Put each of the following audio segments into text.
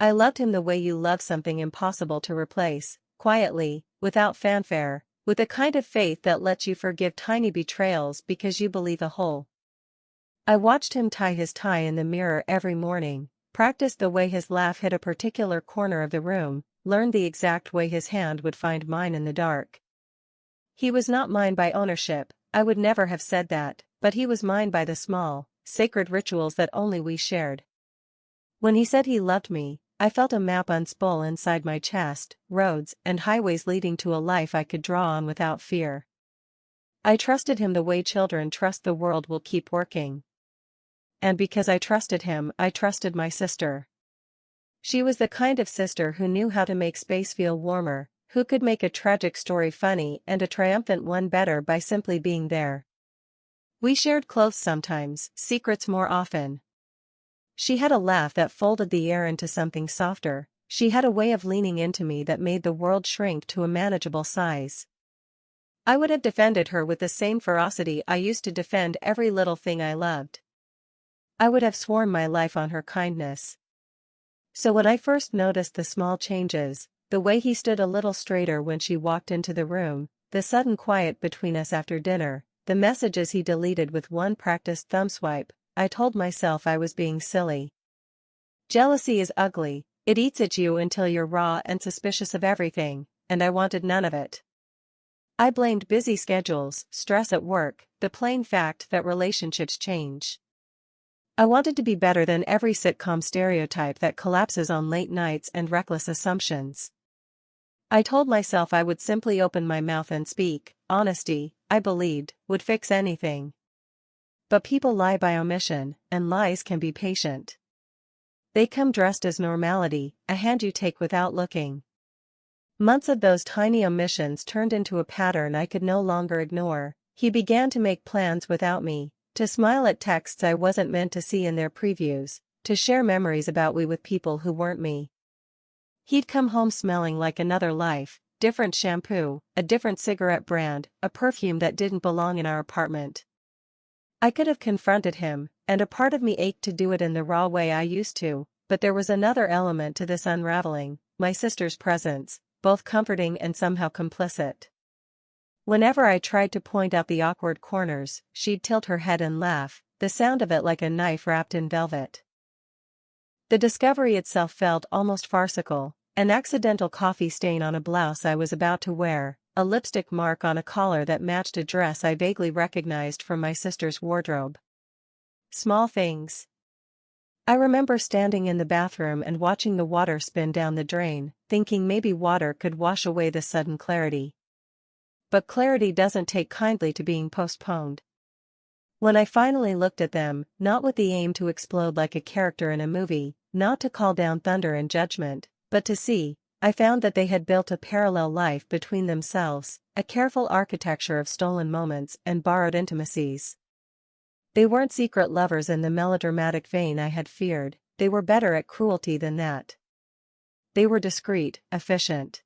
I loved him the way you love something impossible to replace, quietly, without fanfare, with a kind of faith that lets you forgive tiny betrayals because you believe a whole. I watched him tie his tie in the mirror every morning, practiced the way his laugh hit a particular corner of the room, learned the exact way his hand would find mine in the dark. He was not mine by ownership, I would never have said that, but he was mine by the small, sacred rituals that only we shared. When he said he loved me, I felt a map unspool inside my chest, roads and highways leading to a life I could draw on without fear. I trusted him the way children trust the world will keep working. And because I trusted him, I trusted my sister. She was the kind of sister who knew how to make space feel warmer, who could make a tragic story funny and a triumphant one better by simply being there. We shared clothes sometimes, secrets more often. She had a laugh that folded the air into something softer, she had a way of leaning into me that made the world shrink to a manageable size. I would have defended her with the same ferocity I used to defend every little thing I loved. I would have sworn my life on her kindness. So when I first noticed the small changes, the way he stood a little straighter when she walked into the room, the sudden quiet between us after dinner, the messages he deleted with one practiced thumb swipe, I told myself I was being silly. Jealousy is ugly, it eats at you until you're raw and suspicious of everything, and I wanted none of it. I blamed busy schedules, stress at work, the plain fact that relationships change. I wanted to be better than every sitcom stereotype that collapses on late nights and reckless assumptions. I told myself I would simply open my mouth and speak. Honesty, I believed, would fix anything. But people lie by omission, and lies can be patient. They come dressed as normality, a hand you take without looking. Months of those tiny omissions turned into a pattern I could no longer ignore. He began to make plans without me, to smile at texts I wasn't meant to see in their previews, to share memories about we with people who weren't me. He'd come home smelling like another life, different shampoo, a different cigarette brand, a perfume that didn't belong in our apartment. I could have confronted him, and a part of me ached to do it in the raw way I used to, but there was another element to this unraveling, my sister's presence, both comforting and somehow complicit. Whenever I tried to point out the awkward corners, she'd tilt her head and laugh, the sound of it like a knife wrapped in velvet. The discovery itself felt almost farcical, an accidental coffee stain on a blouse I was about to wear, a lipstick mark on a collar that matched a dress I vaguely recognized from my sister's wardrobe. Small things. I remember standing in the bathroom and watching the water spin down the drain, thinking maybe water could wash away the sudden clarity. But clarity doesn't take kindly to being postponed. When I finally looked at them, not with the aim to explode like a character in a movie, not to call down thunder and judgment, but to see, I found that they had built a parallel life between themselves, a careful architecture of stolen moments and borrowed intimacies. They weren't secret lovers in the melodramatic vein I had feared, they were better at cruelty than that. They were discreet, efficient.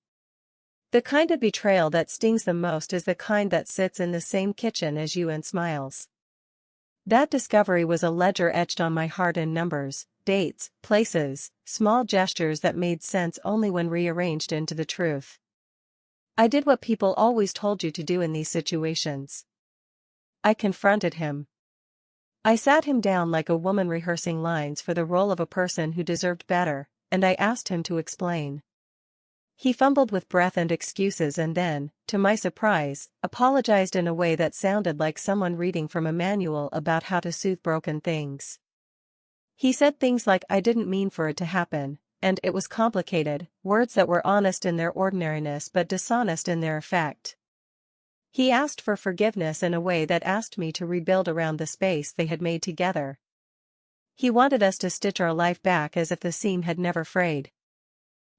The kind of betrayal that stings the most is the kind that sits in the same kitchen as you and smiles. That discovery was a ledger etched on my heart in numbers, dates, places, small gestures that made sense only when rearranged into the truth. I did what people always told you to do in these situations. I confronted him. I sat him down like a woman rehearsing lines for the role of a person who deserved better, and I asked him to explain. He fumbled with breath and excuses and then, to my surprise, apologized in a way that sounded like someone reading from a manual about how to soothe broken things. He said things like "I didn't mean for it to happen," and "it was complicated," words that were honest in their ordinariness but dishonest in their effect. He asked for forgiveness in a way that asked me to rebuild around the space they had made together. He wanted us to stitch our life back as if the seam had never frayed.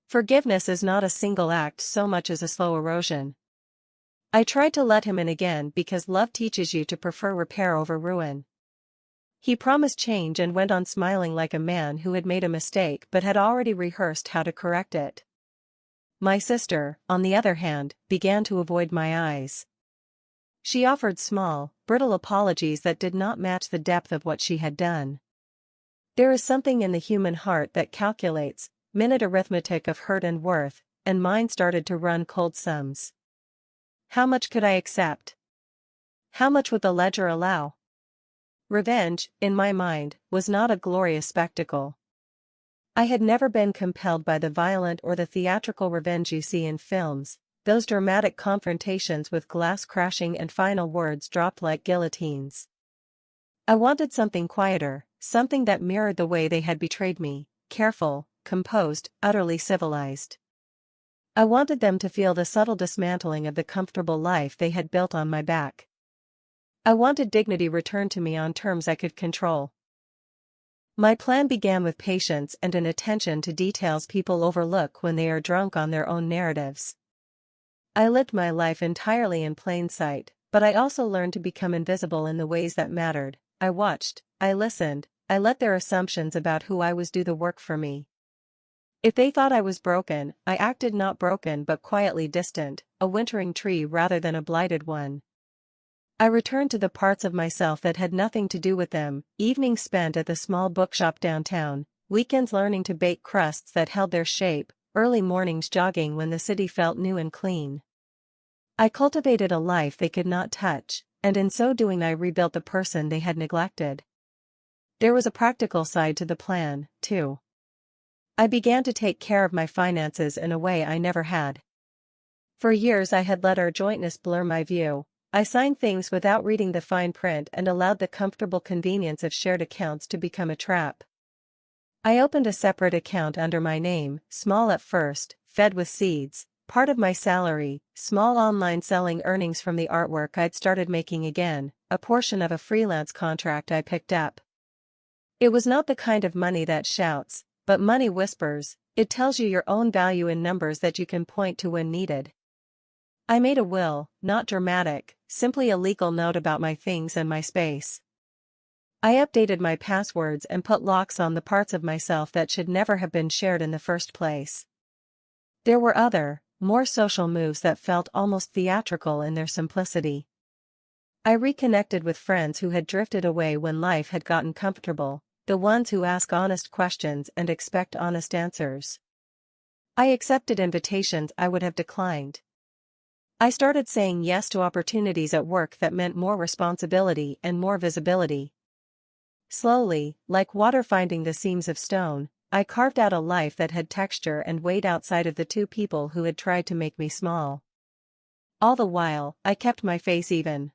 Forgiveness is not a single act so much as a slow erosion. I tried to let him in again because love teaches you to prefer repair over ruin. He promised change and went on smiling like a man who had made a mistake but had already rehearsed how to correct it. My sister, on the other hand, began to avoid my eyes. She offered small, brittle apologies that did not match the depth of what she had done. There is something in the human heart that calculates, minute arithmetic of hurt and worth, and mine started to run cold sums. How much could I accept? How much would the ledger allow? Revenge, in my mind, was not a glorious spectacle. I had never been compelled by the violent or the theatrical revenge you see in films, those dramatic confrontations with glass crashing and final words dropped like guillotines. I wanted something quieter, something that mirrored the way they had betrayed me, careful, composed, utterly civilized. I wanted them to feel the subtle dismantling of the comfortable life they had built on my back. I wanted dignity returned to me on terms I could control. My plan began with patience and an attention to details people overlook when they are drunk on their own narratives. I lived my life entirely in plain sight, but I also learned to become invisible in the ways that mattered. I watched, I listened, I let their assumptions about who I was do the work for me. If they thought I was broken, I acted not broken but quietly distant, a wintering tree rather than a blighted one. I returned to the parts of myself that had nothing to do with them, evenings spent at the small bookshop downtown, weekends learning to bake crusts that held their shape, early mornings jogging when the city felt new and clean. I cultivated a life they could not touch, and in so doing I rebuilt the person they had neglected. There was a practical side to the plan, too. I began to take care of my finances in a way I never had. For years I had let our jointness blur my view. I signed things without reading the fine print and allowed the comfortable convenience of shared accounts to become a trap. I opened a separate account under my name, small at first, fed with seeds, part of my salary, small online selling earnings from the artwork I'd started making again, a portion of a freelance contract I picked up. It was not the kind of money that shouts, but money whispers. It tells you your own value in numbers that you can point to when needed. I made a will, not dramatic, simply a legal note about my things and my space. I updated my passwords and put locks on the parts of myself that should never have been shared in the first place. There were other, more social moves that felt almost theatrical in their simplicity. I reconnected with friends who had drifted away when life had gotten comfortable, the ones who ask honest questions and expect honest answers. I accepted invitations I would have declined. I started saying yes to opportunities at work that meant more responsibility and more visibility. Slowly, like water finding the seams of stone, I carved out a life that had texture and weight outside of the two people who had tried to make me small. All the while, I kept my face even.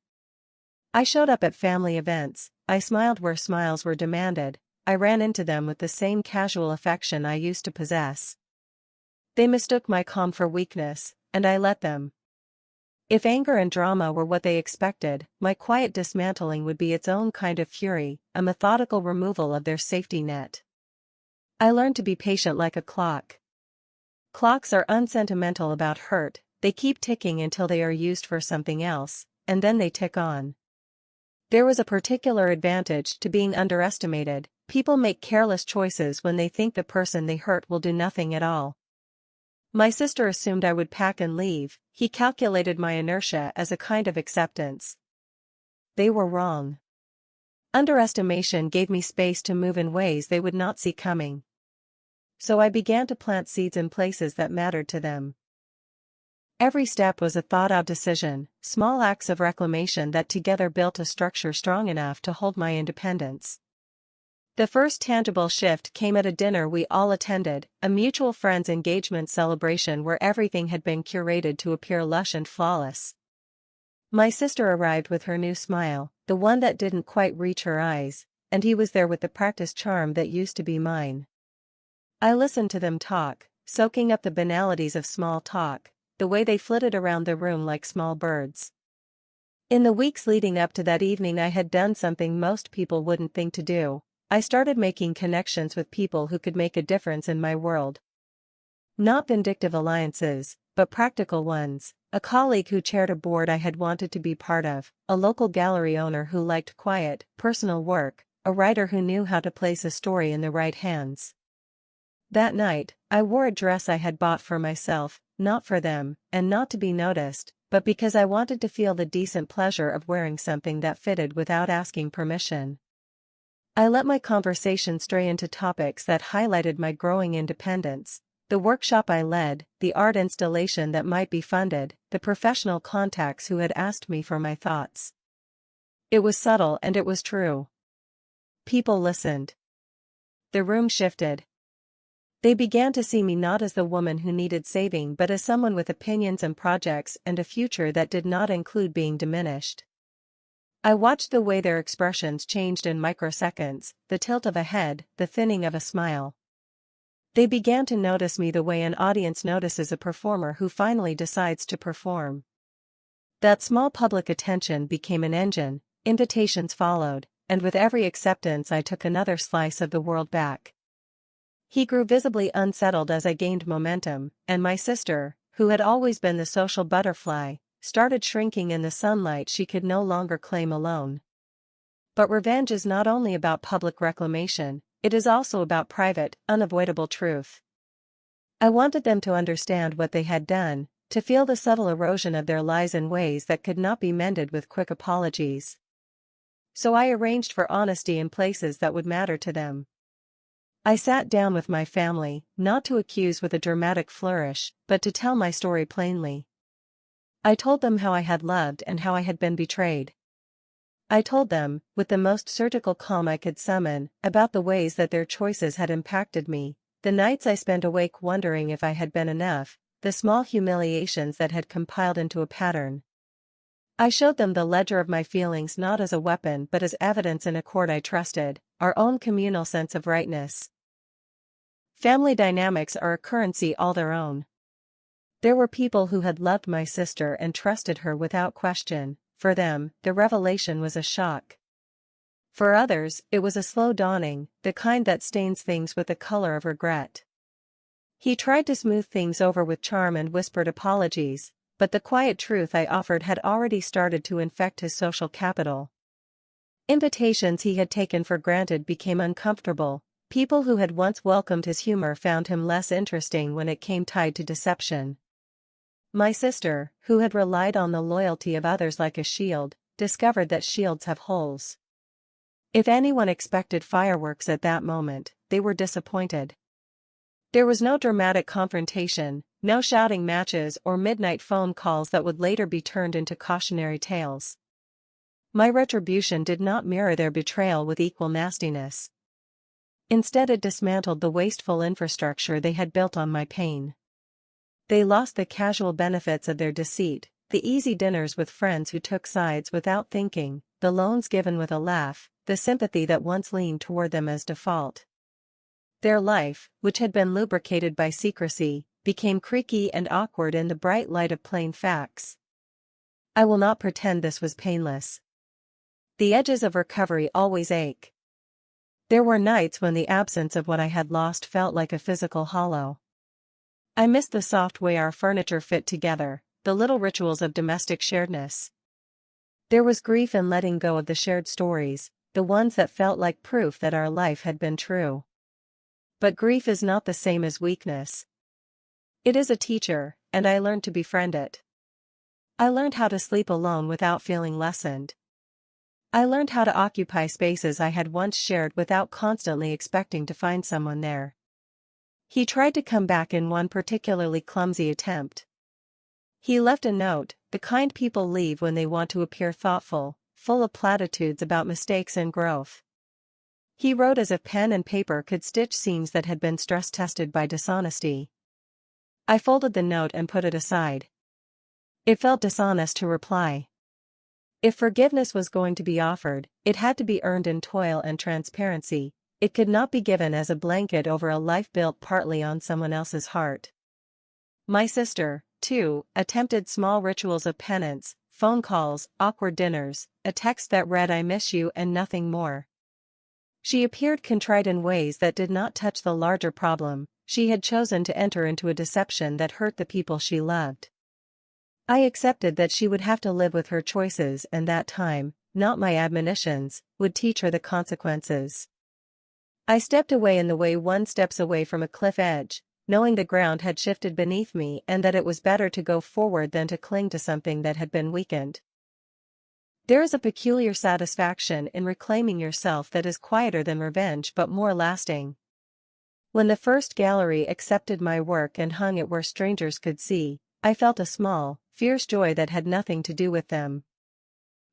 I showed up at family events, I smiled where smiles were demanded, I ran into them with the same casual affection I used to possess. They mistook my calm for weakness, and I let them. If anger and drama were what they expected, my quiet dismantling would be its own kind of fury, a methodical removal of their safety net. I learned to be patient like a clock. Clocks are unsentimental about hurt, they keep ticking until they are used for something else, and then they tick on. There was a particular advantage to being underestimated. People make careless choices when they think the person they hurt will do nothing at all. My sister assumed I would pack and leave. He calculated my inertia as a kind of acceptance. They were wrong. Underestimation gave me space to move in ways they would not see coming. So I began to plant seeds in places that mattered to them. Every step was a thought-out decision, small acts of reclamation that together built a structure strong enough to hold my independence. The first tangible shift came at a dinner we all attended, a mutual friend's engagement celebration where everything had been curated to appear lush and flawless. My sister arrived with her new smile, the one that didn't quite reach her eyes, and he was there with the practiced charm that used to be mine. I listened to them talk, soaking up the banalities of small talk, the way they flitted around the room like small birds. In the weeks leading up to that evening I had done something most people wouldn't think to do. I started making connections with people who could make a difference in my world. Not vindictive alliances, but practical ones, a colleague who chaired a board I had wanted to be part of, a local gallery owner who liked quiet, personal work, a writer who knew how to place a story in the right hands. That night, I wore a dress I had bought for myself, not for them, and not to be noticed, but because I wanted to feel the decent pleasure of wearing something that fitted without asking permission. I let my conversation stray into topics that highlighted my growing independence: the workshop I led, the art installation that might be funded, the professional contacts who had asked me for my thoughts. It was subtle and it was true. People listened. The room shifted. They began to see me not as the woman who needed saving but as someone with opinions and projects and a future that did not include being diminished. I watched the way their expressions changed in microseconds, the tilt of a head, the thinning of a smile. They began to notice me the way an audience notices a performer who finally decides to perform. That small public attention became an engine, invitations followed, and with every acceptance I took another slice of the world back. He grew visibly unsettled as I gained momentum, and my sister, who had always been the social butterfly, started shrinking in the sunlight she could no longer claim alone. But revenge is not only about public reclamation, it is also about private, unavoidable truth. I wanted them to understand what they had done, to feel the subtle erosion of their lies in ways that could not be mended with quick apologies. So I arranged for honesty in places that would matter to them. I sat down with my family, not to accuse with a dramatic flourish, but to tell my story plainly. I told them how I had loved and how I had been betrayed. I told them, with the most surgical calm I could summon, about the ways that their choices had impacted me, the nights I spent awake wondering if I had been enough, the small humiliations that had compiled into a pattern. I showed them the ledger of my feelings not as a weapon but as evidence in a court I trusted, our own communal sense of rightness. Family dynamics are a currency all their own. There were people who had loved my sister and trusted her without question. For them, the revelation was a shock. For others, it was a slow dawning, the kind that stains things with the color of regret. He tried to smooth things over with charm and whispered apologies, but the quiet truth I offered had already started to infect his social capital. Invitations he had taken for granted became uncomfortable. People who had once welcomed his humor found him less interesting when it came tied to deception. My sister, who had relied on the loyalty of others like a shield, discovered that shields have holes. If anyone expected fireworks at that moment, they were disappointed. There was no dramatic confrontation, no shouting matches or midnight phone calls that would later be turned into cautionary tales. My retribution did not mirror their betrayal with equal nastiness. Instead, it dismantled the wasteful infrastructure they had built on my pain. They lost the casual benefits of their deceit, the easy dinners with friends who took sides without thinking, the loans given with a laugh, the sympathy that once leaned toward them as default. Their life, which had been lubricated by secrecy, became creaky and awkward in the bright light of plain facts. I will not pretend this was painless. The edges of recovery always ache. There were nights when the absence of what I had lost felt like a physical hollow. I missed the soft way our furniture fit together, the little rituals of domestic sharedness. There was grief in letting go of the shared stories, the ones that felt like proof that our life had been true. But grief is not the same as weakness. It is a teacher, and I learned to befriend it. I learned how to sleep alone without feeling lessened. I learned how to occupy spaces I had once shared without constantly expecting to find someone there. He tried to come back in one particularly clumsy attempt. He left a note, the kind people leave when they want to appear thoughtful, full of platitudes about mistakes and growth. He wrote as if pen and paper could stitch seams that had been stress-tested by dishonesty. I folded the note and put it aside. It felt dishonest to reply. If forgiveness was going to be offered, it had to be earned in toil and transparency. It could not be given as a blanket over a life built partly on someone else's heart. My sister, too, attempted small rituals of penance, phone calls, awkward dinners, a text that read "I miss you" and nothing more. She appeared contrite in ways that did not touch the larger problem. She had chosen to enter into a deception that hurt the people she loved. I accepted that she would have to live with her choices and that time, not my admonitions, would teach her the consequences. I stepped away in the way one steps away from a cliff edge, knowing the ground had shifted beneath me and that it was better to go forward than to cling to something that had been weakened. There is a peculiar satisfaction in reclaiming yourself that is quieter than revenge but more lasting. When the first gallery accepted my work and hung it where strangers could see, I felt a small, fierce joy that had nothing to do with them.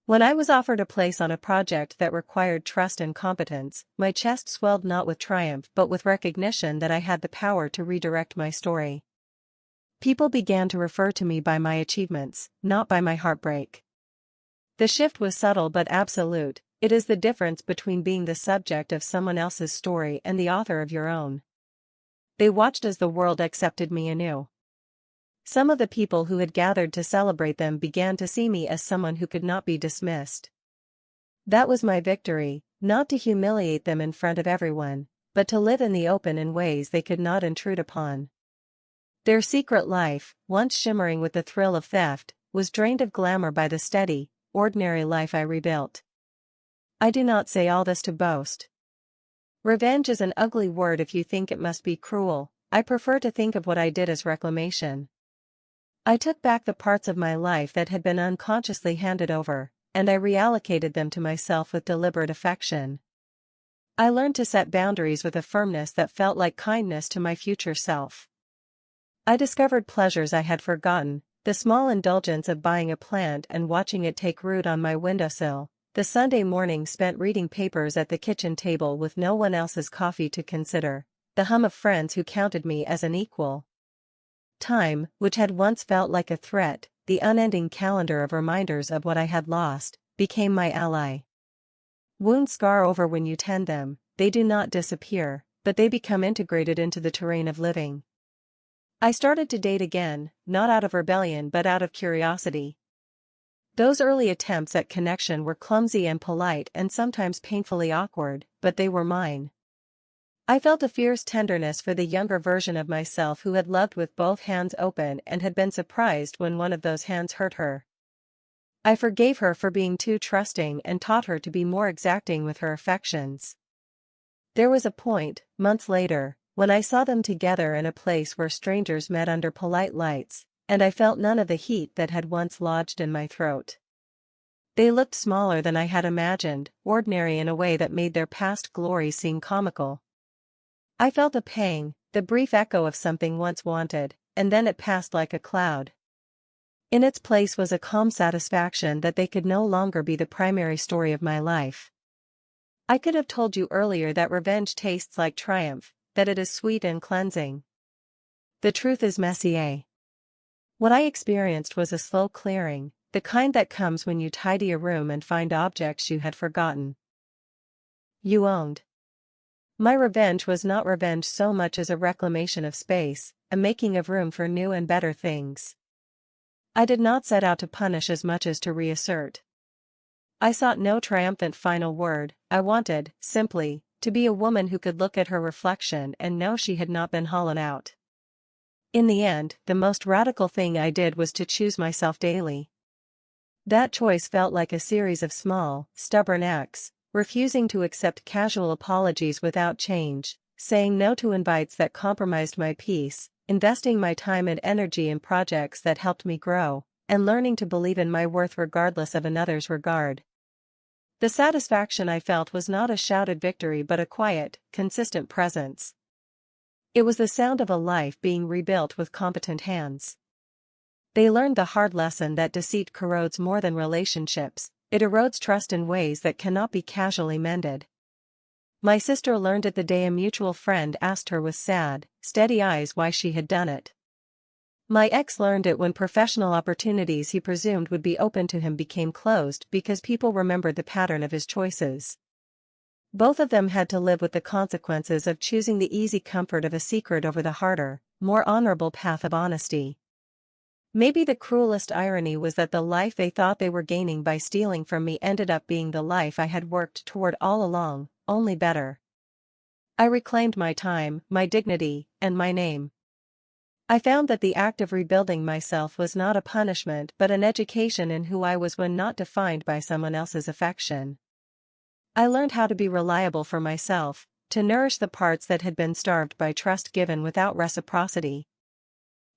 When I was offered a place on a project that required trust and competence, my chest swelled not with triumph but with recognition that I had the power to redirect my story. People began to refer to me by my achievements, not by my heartbreak. The shift was subtle but absolute. It is the difference between being the subject of someone else's story and the author of your own. They watched as the world accepted me anew. Some of the people who had gathered to celebrate them began to see me as someone who could not be dismissed. That was my victory, not to humiliate them in front of everyone, but to live in the open in ways they could not intrude upon. Their secret life, once shimmering with the thrill of theft, was drained of glamour by the steady, ordinary life I rebuilt. I do not say all this to boast. Revenge is an ugly word if you think it must be cruel. I prefer to think of what I did as reclamation. I took back the parts of my life that had been unconsciously handed over, and I reallocated them to myself with deliberate affection. I learned to set boundaries with a firmness that felt like kindness to my future self. I discovered pleasures I had forgotten, the small indulgence of buying a plant and watching it take root on my windowsill, the Sunday morning spent reading papers at the kitchen table with no one else's coffee to consider, the hum of friends who counted me as an equal. Time, which had once felt like a threat, the unending calendar of reminders of what I had lost, became my ally. Wounds scar over when you tend them, they do not disappear, but they become integrated into the terrain of living. I started to date again, not out of rebellion but out of curiosity. Those early attempts at connection were clumsy and polite and sometimes painfully awkward, but they were mine. I felt a fierce tenderness for the younger version of myself who had loved with both hands open and had been surprised when one of those hands hurt her. I forgave her for being too trusting and taught her to be more exacting with her affections. There was a point, months later, when I saw them together in a place where strangers met under polite lights, and I felt none of the heat that had once lodged in my throat. They looked smaller than I had imagined, ordinary in a way that made their past glories seem comical. I felt a pang, the brief echo of something once wanted, and then it passed like a cloud. In its place was a calm satisfaction that they could no longer be the primary story of my life. I could have told you earlier that revenge tastes like triumph, that it is sweet and cleansing. The truth is messier. What I experienced was a slow clearing, the kind that comes when you tidy a room and find objects you had forgotten. You owned. My revenge was not revenge so much as a reclamation of space, a making of room for new and better things. I did not set out to punish as much as to reassert. I sought no triumphant final word. I wanted, simply, to be a woman who could look at her reflection and know she had not been hollowed out. In the end, the most radical thing I did was to choose myself daily. That choice felt like a series of small, stubborn acts, refusing to accept casual apologies without change, saying no to invites that compromised my peace, investing my time and energy in projects that helped me grow, and learning to believe in my worth regardless of another's regard. The satisfaction I felt was not a shouted victory but a quiet, consistent presence. It was the sound of a life being rebuilt with competent hands. They learned the hard lesson that deceit corrodes more than relationships. It erodes trust in ways that cannot be casually mended. My sister learned it the day a mutual friend asked her with sad, steady eyes why she had done it. My ex learned it when professional opportunities he presumed would be open to him became closed because people remembered the pattern of his choices. Both of them had to live with the consequences of choosing the easy comfort of a secret over the harder, more honorable path of honesty. Maybe the cruelest irony was that the life they thought they were gaining by stealing from me ended up being the life I had worked toward all along, only better. I reclaimed my time, my dignity, and my name. I found that the act of rebuilding myself was not a punishment but an education in who I was when not defined by someone else's affection. I learned how to be reliable for myself, to nourish the parts that had been starved by trust given without reciprocity.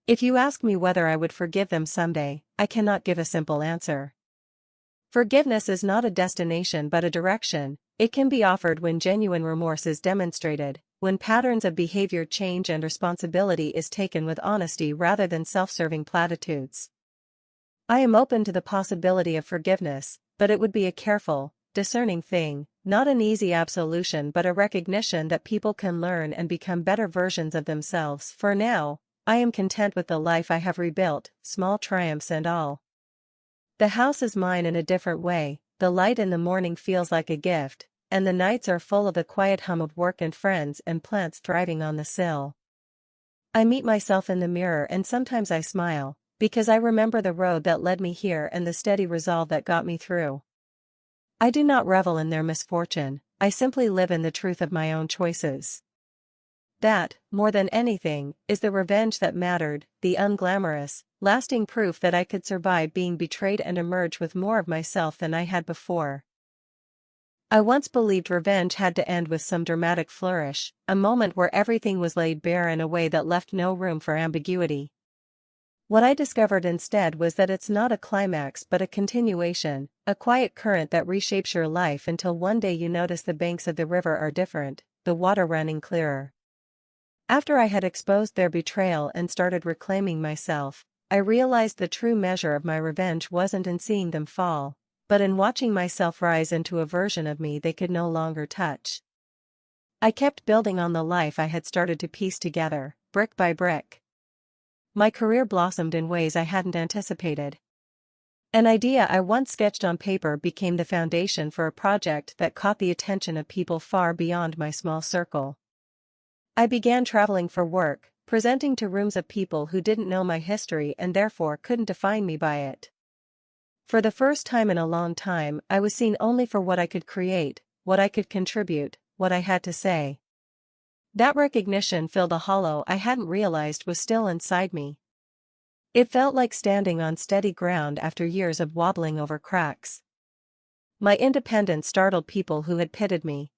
If you ask me whether I would forgive them someday, I cannot give a simple answer. Forgiveness is not a destination but a direction. It can be offered when genuine remorse is demonstrated, when patterns of behavior change and responsibility is taken with honesty rather than self-serving platitudes. I am open to the possibility of forgiveness, but it would be a careful, discerning thing, not an easy absolution but a recognition that people can learn and become better versions of themselves. For now, I am content with the life I have rebuilt, small triumphs and all. The house is mine in a different way, the light in the morning feels like a gift, and the nights are full of the quiet hum of work and friends and plants thriving on the sill. I meet myself in the mirror and sometimes I smile, because I remember the road that led me here and the steady resolve that got me through. I do not revel in their misfortune, I simply live in the truth of my own choices. That, more than anything, is the revenge that mattered, the unglamorous, lasting proof that I could survive being betrayed and emerge with more of myself than I had before. I once believed revenge had to end with some dramatic flourish, a moment where everything was laid bare in a way that left no room for ambiguity. What I discovered instead was that it's not a climax but a continuation, a quiet current that reshapes your life until one day you notice the banks of the river are different, the water running clearer. After I had exposed their betrayal and started reclaiming myself, I realized the true measure of my revenge wasn't in seeing them fall, but in watching myself rise into a version of me they could no longer touch. I kept building on the life I had started to piece together, brick by brick. My career blossomed in ways I hadn't anticipated. An idea I once sketched on paper became the foundation for a project that caught the attention of people far beyond my small circle. I began traveling for work, presenting to rooms of people who didn't know my history and therefore couldn't define me by it. For the first time in a long time, I was seen only for what I could create, what I could contribute, what I had to say. That recognition filled a hollow I hadn't realized was still inside me. It felt like standing on steady ground after years of wobbling over cracks. My independence startled people who had pitied me.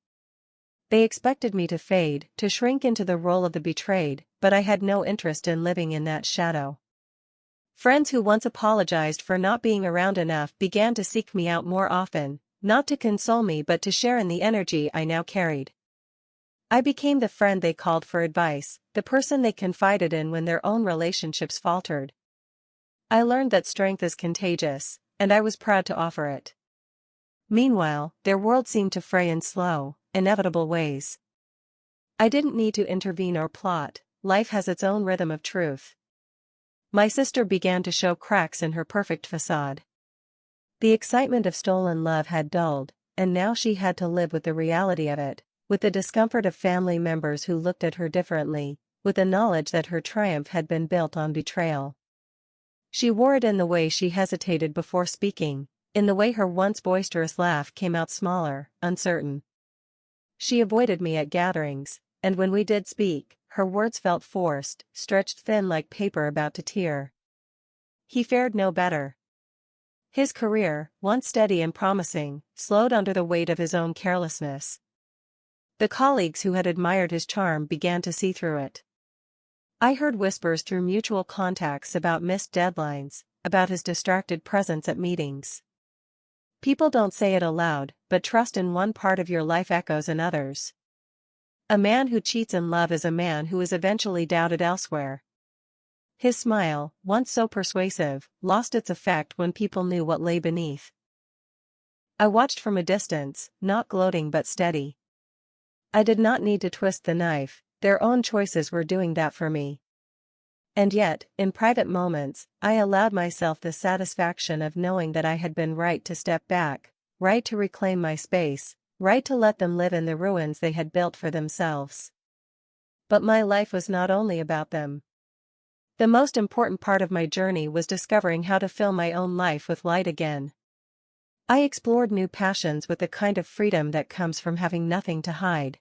They expected me to fade, to shrink into the role of the betrayed, but I had no interest in living in that shadow. Friends who once apologized for not being around enough began to seek me out more often, not to console me but to share in the energy I now carried. I became the friend they called for advice, the person they confided in when their own relationships faltered. I learned that strength is contagious, and I was proud to offer it. Meanwhile, their world seemed to fray in slow, inevitable ways. I didn't need to intervene or plot, life has its own rhythm of truth. My sister began to show cracks in her perfect facade. The excitement of stolen love had dulled, and now she had to live with the reality of it, with the discomfort of family members who looked at her differently, with the knowledge that her triumph had been built on betrayal. She wore it in the way she hesitated before speaking, in the way her once boisterous laugh came out smaller, uncertain. She avoided me at gatherings, and when we did speak, her words felt forced, stretched thin like paper about to tear. He fared no better. His career, once steady and promising, slowed under the weight of his own carelessness. The colleagues who had admired his charm began to see through it. I heard whispers through mutual contacts about missed deadlines, about his distracted presence at meetings. People don't say it aloud, but trust in one part of your life echoes in others. A man who cheats in love is a man who is eventually doubted elsewhere. His smile, once so persuasive, lost its effect when people knew what lay beneath. I watched from a distance, not gloating but steady. I did not need to twist the knife, their own choices were doing that for me. And yet, in private moments, I allowed myself the satisfaction of knowing that I had been right to step back, right to reclaim my space, right to let them live in the ruins they had built for themselves. But my life was not only about them. The most important part of my journey was discovering how to fill my own life with light again. I explored new passions with the kind of freedom that comes from having nothing to hide.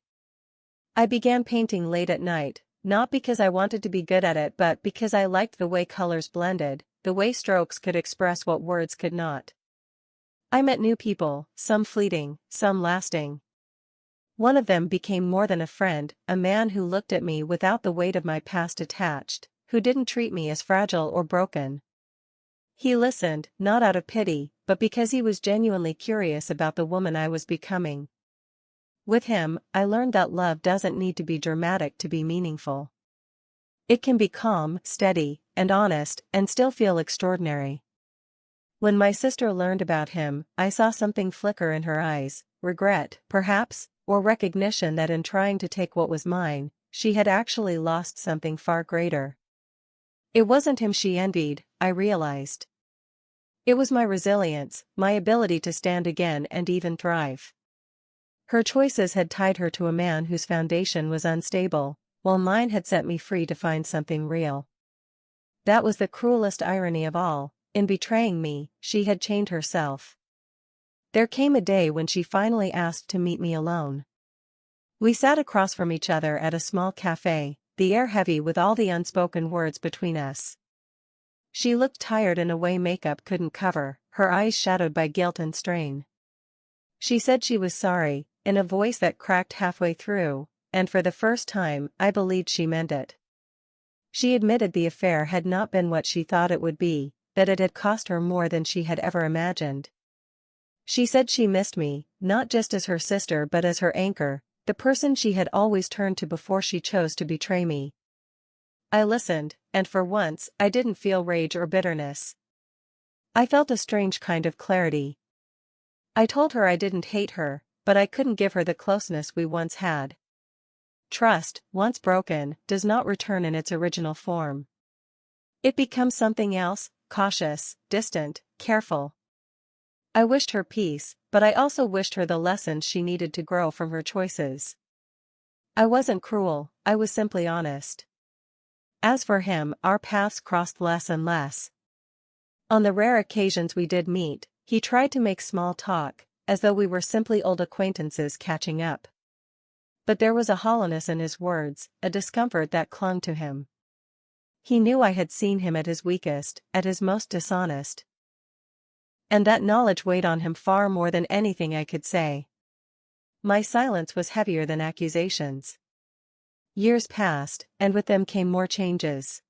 I began painting late at night, not because I wanted to be good at it but because I liked the way colors blended, the way strokes could express what words could not. I met new people, some fleeting, some lasting. One of them became more than a friend, a man who looked at me without the weight of my past attached, who didn't treat me as fragile or broken. He listened, not out of pity, but because he was genuinely curious about the woman I was becoming. With him, I learned that love doesn't need to be dramatic to be meaningful. It can be calm, steady, and honest, and still feel extraordinary. When my sister learned about him, I saw something flicker in her eyes, regret, perhaps, or recognition that in trying to take what was mine, she had actually lost something far greater. It wasn't him she envied, I realized. It was my resilience, my ability to stand again and even thrive. Her choices had tied her to a man whose foundation was unstable, while mine had set me free to find something real. That was the cruelest irony of all. In betraying me, she had chained herself. There came a day when she finally asked to meet me alone. We sat across from each other at a small cafe, the air heavy with all the unspoken words between us. She looked tired in a way makeup couldn't cover, her eyes shadowed by guilt and strain. She said she was sorry, in a voice that cracked halfway through, and for the first time, I believed she meant it. She admitted the affair had not been what she thought it would be, that it had cost her more than she had ever imagined. She said she missed me, not just as her sister but as her anchor, the person she had always turned to before she chose to betray me. I listened, and for once, I didn't feel rage or bitterness. I felt a strange kind of clarity. I told her I didn't hate her, but I couldn't give her the closeness we once had. Trust, once broken, does not return in its original form. It becomes something else, cautious, distant, careful. I wished her peace, but I also wished her the lessons she needed to grow from her choices. I wasn't cruel, I was simply honest. As for him, our paths crossed less and less. On the rare occasions we did meet, he tried to make small talk, as though we were simply old acquaintances catching up. But there was a hollowness in his words, a discomfort that clung to him. He knew I had seen him at his weakest, at his most dishonest. And that knowledge weighed on him far more than anything I could say. My silence was heavier than accusations. Years passed, and with them came more changes.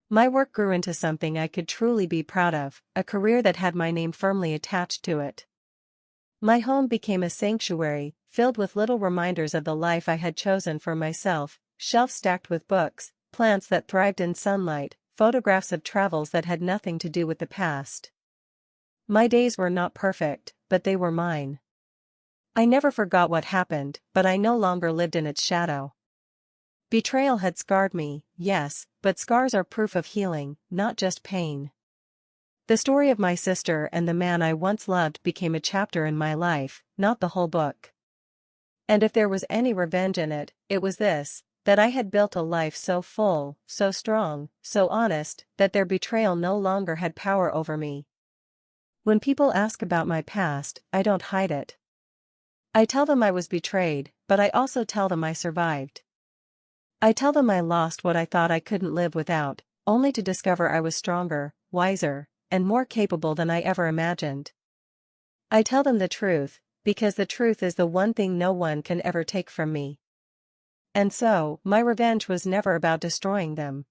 My work grew into something I could truly be proud of, a career that had my name firmly attached to it. My home became a sanctuary, filled with little reminders of the life I had chosen for myself, shelves stacked with books, plants that thrived in sunlight, photographs of travels that had nothing to do with the past. My days were not perfect, but they were mine. I never forgot what happened, but I no longer lived in its shadow. Betrayal had scarred me, yes, but scars are proof of healing, not just pain. The story of my sister and the man I once loved became a chapter in my life, not the whole book. And if there was any revenge in it, it was this, that I had built a life so full, so strong, so honest, that their betrayal no longer had power over me. When people ask about my past, I don't hide it. I tell them I was betrayed, but I also tell them I survived. I tell them I lost what I thought I couldn't live without, only to discover I was stronger, wiser, and more capable than I ever imagined. I tell them the truth, because the truth is the one thing no one can ever take from me. And so, my revenge was never about destroying them.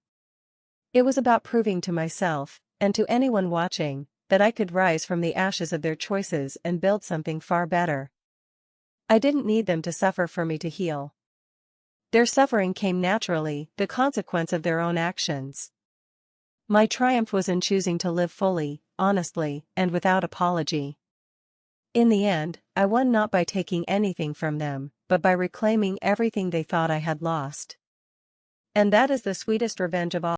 It was about proving to myself, and to anyone watching, that I could rise from the ashes of their choices and build something far better. I didn't need them to suffer for me to heal. Their suffering came naturally, the consequence of their own actions. My triumph was in choosing to live fully, honestly, and without apology. In the end, I won not by taking anything from them, but by reclaiming everything they thought I had lost. And that is the sweetest revenge of all.